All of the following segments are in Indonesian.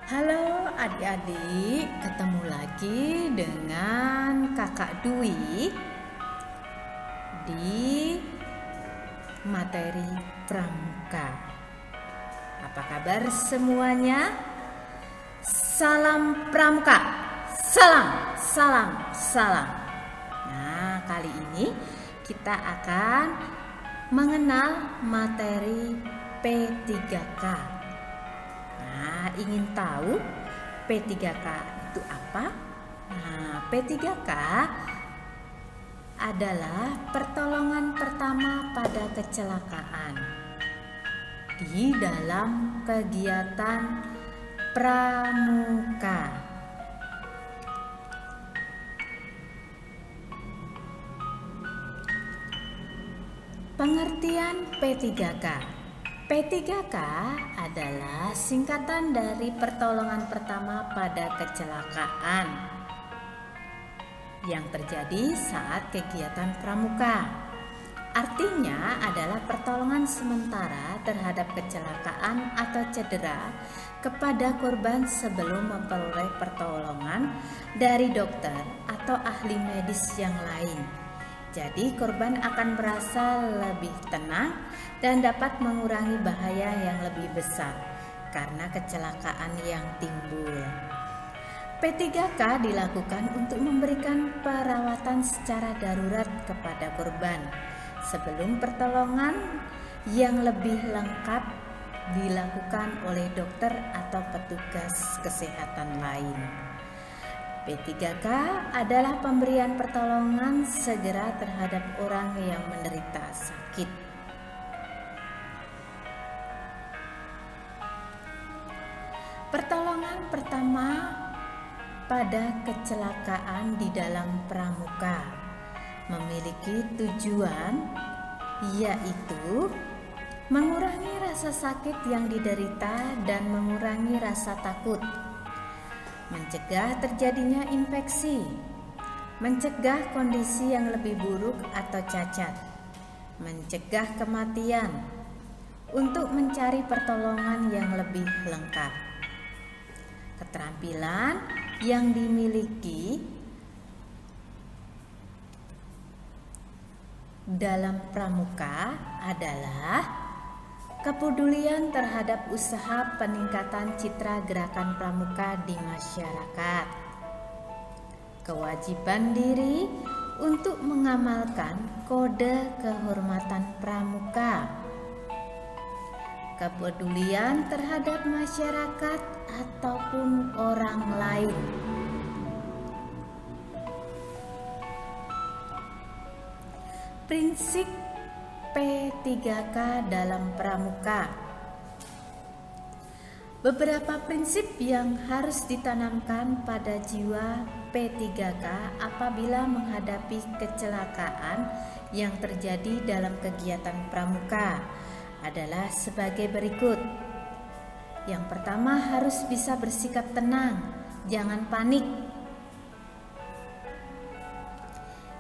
Halo adik-adik, ketemu lagi dengan Kakak Dwi di materi Pramuka. Apa kabar semuanya? Salam Pramuka. Salam, salam, salam. Nah, kali ini kita akan mengenal materi P3K. Nah, ingin tahu P3K itu apa? Nah, P3K adalah pertolongan pertama pada kecelakaan di dalam kegiatan pramuka. Pengertian P3K. P3K adalah singkatan dari pertolongan pertama pada kecelakaan yang terjadi saat kegiatan pramuka. Artinya adalah pertolongan sementara terhadap kecelakaan atau cedera kepada korban sebelum memperoleh pertolongan dari dokter atau ahli medis yang lain. Jadi korban akan merasa lebih tenang dan dapat mengurangi bahaya yang lebih besar karena kecelakaan yang timbul. P3K dilakukan untuk memberikan perawatan secara darurat kepada korban sebelum pertolongan yang lebih lengkap dilakukan oleh dokter atau petugas kesehatan lain. P3K adalah pemberian pertolongan segera terhadap orang yang menderita sakit. Pertolongan pertama pada kecelakaan di dalam pramuka memiliki tujuan yaitu mengurangi rasa sakit yang diderita dan mengurangi rasa takut, mencegah terjadinya infeksi, mencegah kondisi yang lebih buruk atau cacat, mencegah kematian, untuk mencari pertolongan yang lebih lengkap. Keterampilan yang dimiliki dalam pramuka adalah kepedulian terhadap usaha peningkatan citra gerakan pramuka di masyarakat, kewajiban diri untuk mengamalkan kode kehormatan pramuka, kepedulian terhadap masyarakat ataupun orang lain. Prinsip P3K dalam pramuka. Beberapa prinsip yang harus ditanamkan pada jiwa P3K apabila menghadapi kecelakaan yang terjadi dalam kegiatan pramuka adalah sebagai berikut. Yang pertama, harus bisa bersikap tenang, jangan panik.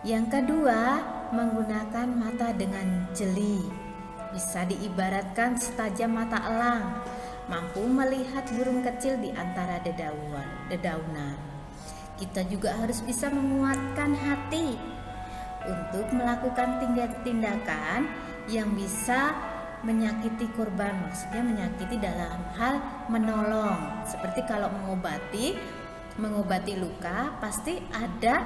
Yang kedua, menggunakan mata dengan jeli, bisa diibaratkan setajam mata elang, mampu melihat burung kecil di antara dedaunan. Kita juga harus bisa menguatkan hati untuk melakukan tindakan yang bisa menyakiti korban, maksudnya menyakiti dalam hal menolong. Seperti kalau mengobati luka, pasti ada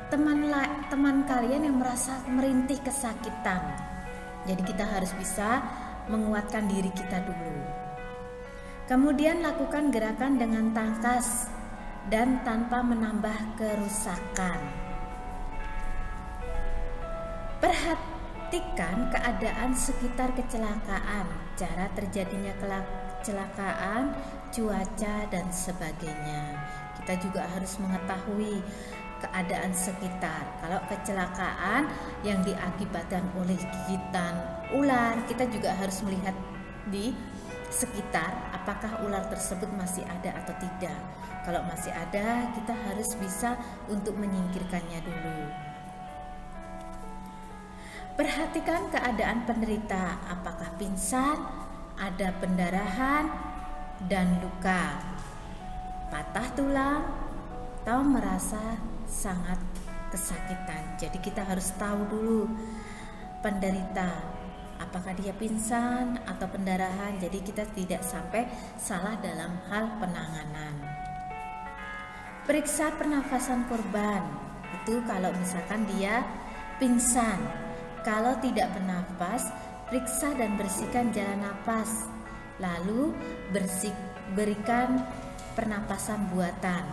teman kalian yang merasa merintih kesakitan. Jadi kita harus bisa menguatkan diri kita dulu. Kemudian lakukan gerakan dengan tangkas dan tanpa menambah kerusakan. Perhatikan keadaan sekitar kecelakaan, cara terjadinya kecelakaan, cuaca dan sebagainya. Kita juga harus mengetahui keadaan sekitar. Kalau kecelakaan yang diakibatkan oleh gigitan ular, kita juga harus melihat di sekitar apakah ular tersebut masih ada atau tidak. Kalau masih ada, kita harus bisa untuk menyingkirkannya dulu. Perhatikan keadaan penderita, apakah pingsan, ada pendarahan, dan luka, patah tulang, atau merasa sangat kesakitan. Jadi kita harus tahu dulu penderita, apakah dia pingsan atau pendarahan. Jadi kita tidak sampai salah dalam hal penanganan. Periksa pernafasan korban. Itu kalau misalkan dia pingsan. Kalau tidak bernafas, periksa dan bersihkan jalan nafas. Lalu berikan pernapasan buatan.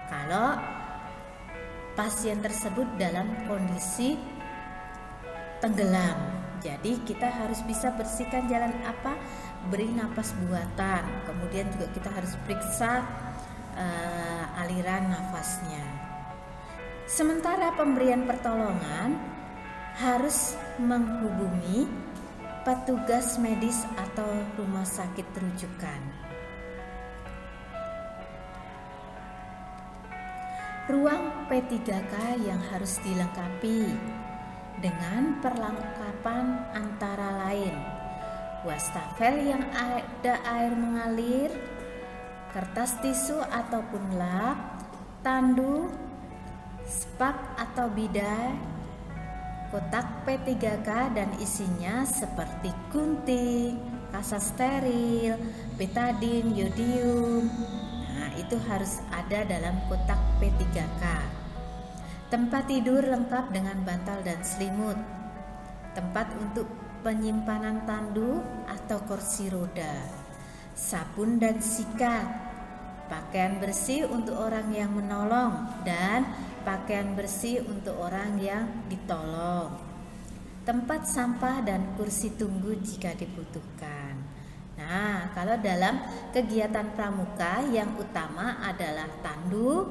Kalau pasien tersebut dalam kondisi tenggelam, jadi kita harus bisa bersihkan jalan beri napas buatan. Kemudian juga kita harus periksa aliran nafasnya. Sementara pemberian pertolongan harus menghubungi petugas medis atau rumah sakit rujukan. Ruang P3K yang harus dilengkapi dengan perlengkapan antara lain wastafel yang ada air mengalir, kertas tisu ataupun lap, tandu, spak atau bidai, kotak P3K dan isinya seperti gunting, kasa steril, betadin, yodium. Nah, itu harus ada dalam kotak P3K. Tempat tidur lengkap dengan bantal dan selimut. Tempat untuk penyimpanan tandu atau kursi roda. Sabun dan sikat. Pakaian bersih untuk orang yang menolong dan pakaian bersih untuk orang yang ditolong. Tempat sampah dan kursi tunggu jika dibutuhkan. Nah, kalau dalam kegiatan pramuka yang utama adalah tandu,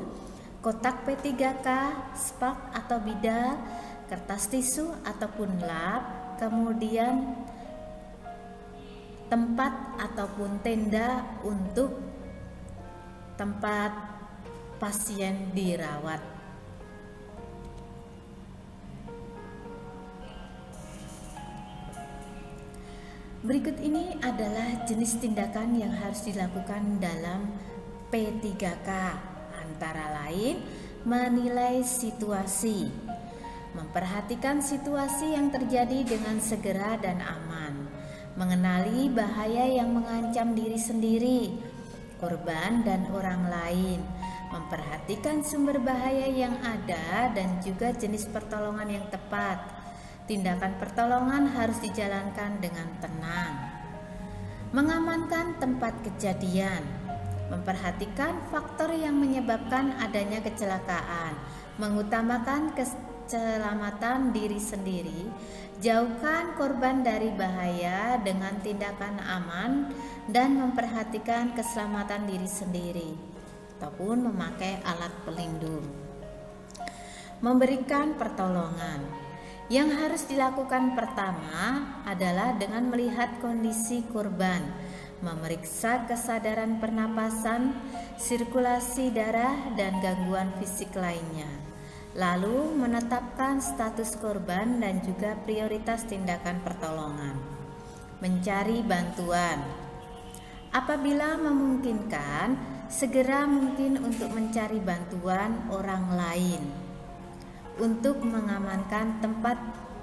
kotak P3K, spak atau bidal, kertas tisu ataupun lap, kemudian tempat ataupun tenda untuk tempat pasien dirawat. Berikut ini adalah jenis tindakan yang harus dilakukan dalam P3K, antara lain menilai situasi, memperhatikan situasi yang terjadi dengan segera dan aman, mengenali bahaya yang mengancam diri sendiri, korban dan orang lain, memperhatikan sumber bahaya yang ada dan juga jenis pertolongan yang tepat. Tindakan pertolongan harus dijalankan dengan tenang. Mengamankan tempat kejadian, memperhatikan faktor yang menyebabkan adanya kecelakaan, mengutamakan keselamatan diri sendiri, jauhkan korban dari bahaya dengan tindakan aman dan memperhatikan keselamatan diri sendiri ataupun memakai alat pelindung. Memberikan pertolongan. Yang harus dilakukan pertama adalah dengan melihat kondisi korban, memeriksa kesadaran pernapasan, sirkulasi darah, dan gangguan fisik lainnya. Lalu menetapkan status korban dan juga prioritas tindakan pertolongan. Mencari bantuan. Apabila memungkinkan, segera mungkin untuk mencari bantuan orang lain. Untuk mengamankan tempat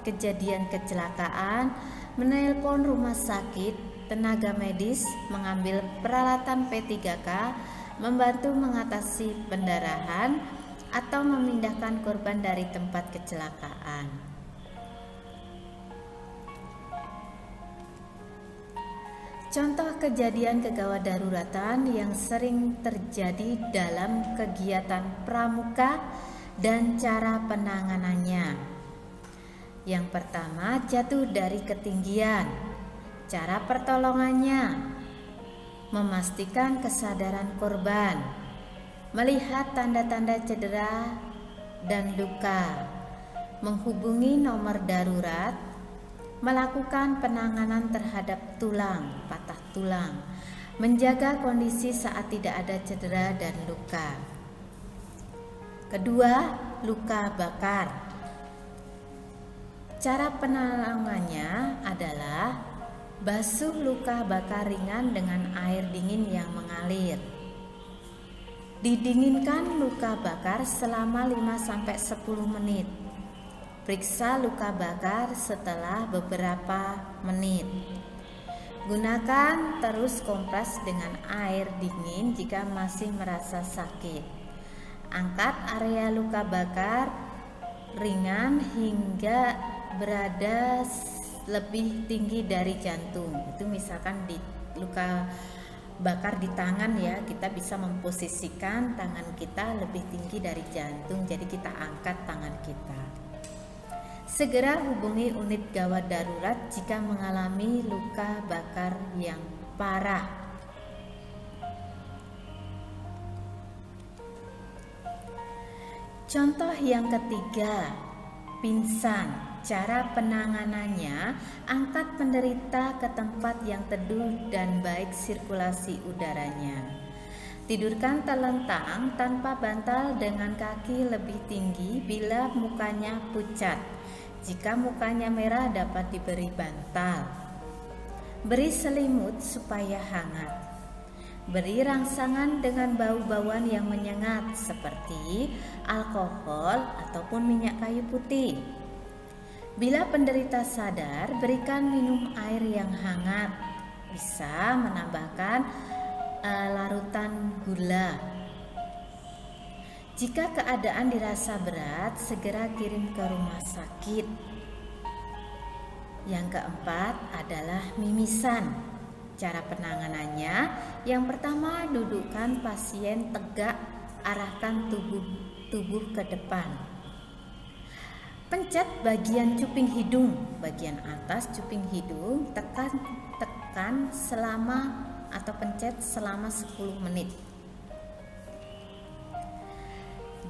kejadian kecelakaan, menelpon rumah sakit, tenaga medis, mengambil peralatan P3K, membantu mengatasi pendarahan, atau memindahkan korban dari tempat kecelakaan. Contoh kejadian kegawat daruratan yang sering terjadi dalam kegiatan pramuka dan cara penanganannya. Yang pertama, jatuh dari ketinggian. Cara pertolongannya: memastikan kesadaran korban, melihat tanda-tanda cedera dan luka, menghubungi nomor darurat, melakukan penanganan terhadap tulang, patah tulang, menjaga kondisi saat tidak ada cedera dan luka. Kedua, luka bakar. Cara penanganannya adalah Basuh luka bakar ringan dengan air dingin yang mengalir. Didinginkan luka bakar selama 5-10 menit. Periksa luka bakar setelah beberapa menit. Gunakan terus kompres dengan air dingin jika masih merasa sakit. Angkat area luka bakar ringan hingga berada lebih tinggi dari jantung. Itu misalkan di luka bakar di tangan ya, kita bisa memposisikan tangan kita lebih tinggi dari jantung, jadi kita angkat tangan kita. Segera hubungi unit gawat darurat jika mengalami luka bakar yang parah. Contoh yang ketiga, pingsan. Cara penanganannya, angkat penderita ke tempat yang teduh dan baik sirkulasi udaranya. Tidurkan telentang tanpa bantal dengan kaki lebih tinggi bila mukanya pucat. Jika mukanya merah dapat diberi bantal. Beri selimut supaya hangat. Beri rangsangan dengan bau-bauan yang menyengat seperti alkohol ataupun minyak kayu putih. Bila penderita sadar, berikan minum air yang hangat. Bisa menambahkan larutan gula. Jika keadaan dirasa berat, segera kirim ke rumah sakit. Yang keempat adalah mimisan. Cara penanganannya, yang pertama dudukkan pasien tegak, arahkan tubuh ke depan. Pencet bagian cuping hidung, bagian atas cuping hidung, tekan selama atau pencet selama 10 menit.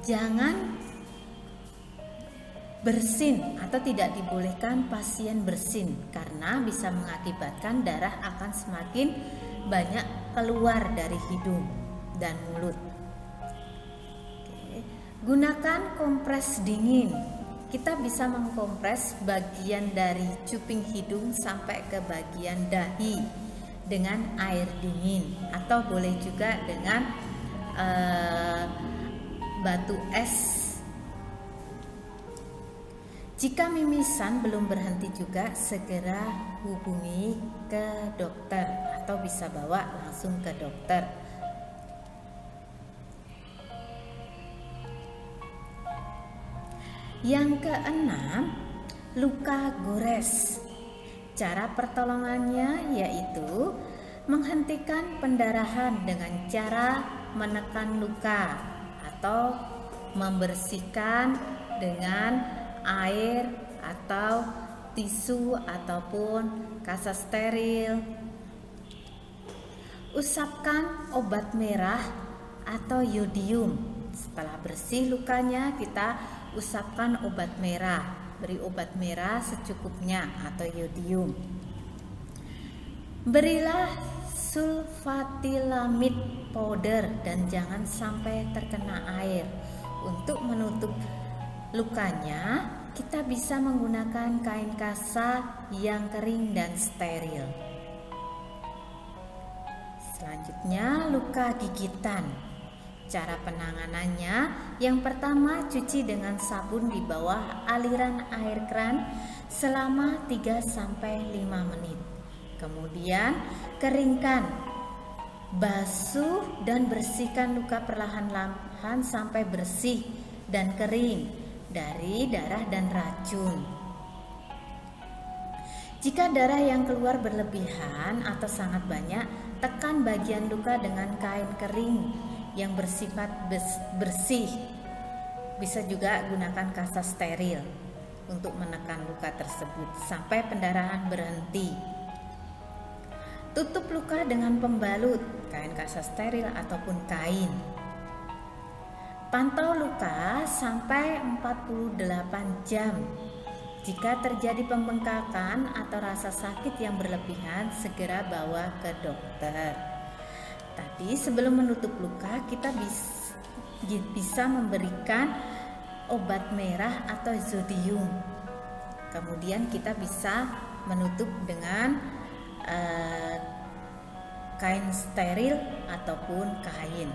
Jangan bersin atau tidak dibolehkan pasien bersin karena bisa mengakibatkan darah akan semakin banyak keluar dari hidung dan mulut. Oke. Gunakan kompres dingin. Kita bisa mengkompres bagian dari cuping hidung sampai ke bagian dahi dengan air dingin atau boleh juga dengan batu es. Jika mimisan belum berhenti juga, segera hubungi ke dokter atau bisa bawa langsung ke dokter. Yang keenam, luka gores. Cara pertolongannya yaitu menghentikan pendarahan dengan cara menekan luka atau membersihkan dengan air atau tisu ataupun kasa steril. Usapkan obat merah atau yodium. Setelah bersih lukanya, kita usapkan obat merah. Beri obat merah secukupnya atau yodium. Berilah sulfatilamid powder dan jangan sampai terkena air. Untuk menutup lukanya, kita bisa menggunakan kain kasa yang kering dan steril. Selanjutnya, luka gigitan. Cara penanganannya, yang pertama cuci dengan sabun di bawah aliran air keran selama 3-5 menit. Kemudian keringkan, basuh dan bersihkan luka perlahan-lahan sampai bersih dan kering dari darah dan racun. Jika darah yang keluar berlebihan atau sangat banyak, tekan bagian luka dengan kain kering yang bersifat bersih. Bisa juga gunakan kasa steril untuk menekan luka tersebut sampai pendarahan berhenti. Tutup luka dengan pembalut, kain kasa steril ataupun kain. Pantau luka sampai 48 jam. Jika terjadi pembengkakan atau rasa sakit yang berlebihan, segera bawa ke dokter. Tadi sebelum menutup luka, kita bisa memberikan obat merah atau zodium. Kemudian kita bisa menutup dengan kain steril ataupun kain.